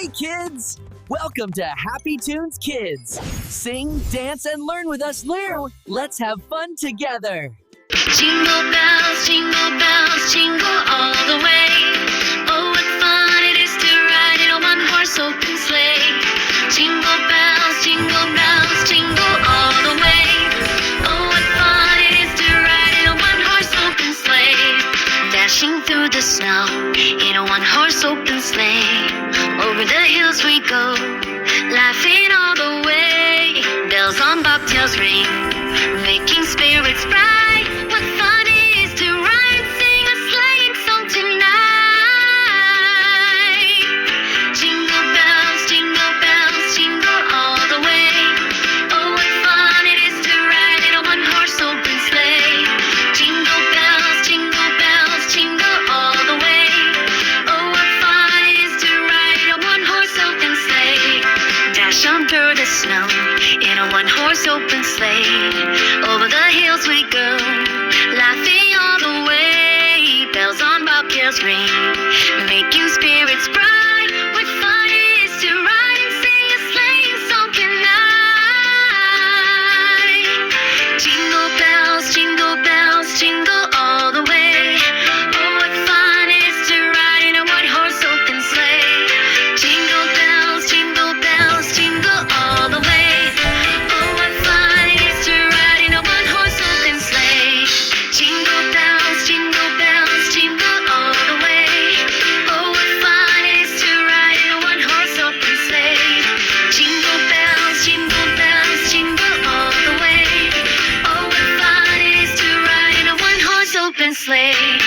Hey kids! Welcome to Happy Tunes Kids. Sing, dance, and learn with us now. Let's have fun together. Jingle bells, jingle all the way. Oh, what fun it is to ride in a one-horse open sleigh. Jingle bells, jingle all the way. Oh, what fun it is to ride in a one-horse open sleigh. Dashing through the snow in a one-horse open sleigh. Over the hills we go, laughing all the way. Bells on bobtails ring, making spirits bright. What fun it is to ride and sing a sleighing song tonight. Jingle bells, jingle all the way. Oh, what fun it is to ride in a one-horse open sleigh. Jingle bells, jingle all the way. Oh, what fun it is to ride in a one-horse open sleigh. Dash on through the snow in a one-horse open sleigh. Over the hills we go, laughing all the way. Bells on bobtails ring, making spirits bright. What fun it is to ride and sing a sleighing song tonight. Jingle bells, jingle all the way. Oh, what fun it is to ride in a one-horse open sleigh. Jingle bells, jingle all the way. Oh, what fun it is to ride in a one-horse open sleigh. Jingle bells, jingle all the way. Oh, what fun it is to ride in a one-horse open sleigh. Jingle bells, jingle all the way. Oh, what fun it is to ride in a one-horse open sleigh.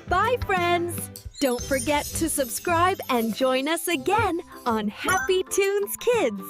Bye, friends! Don't forget to subscribe and join us again on Happy Tunes Kids.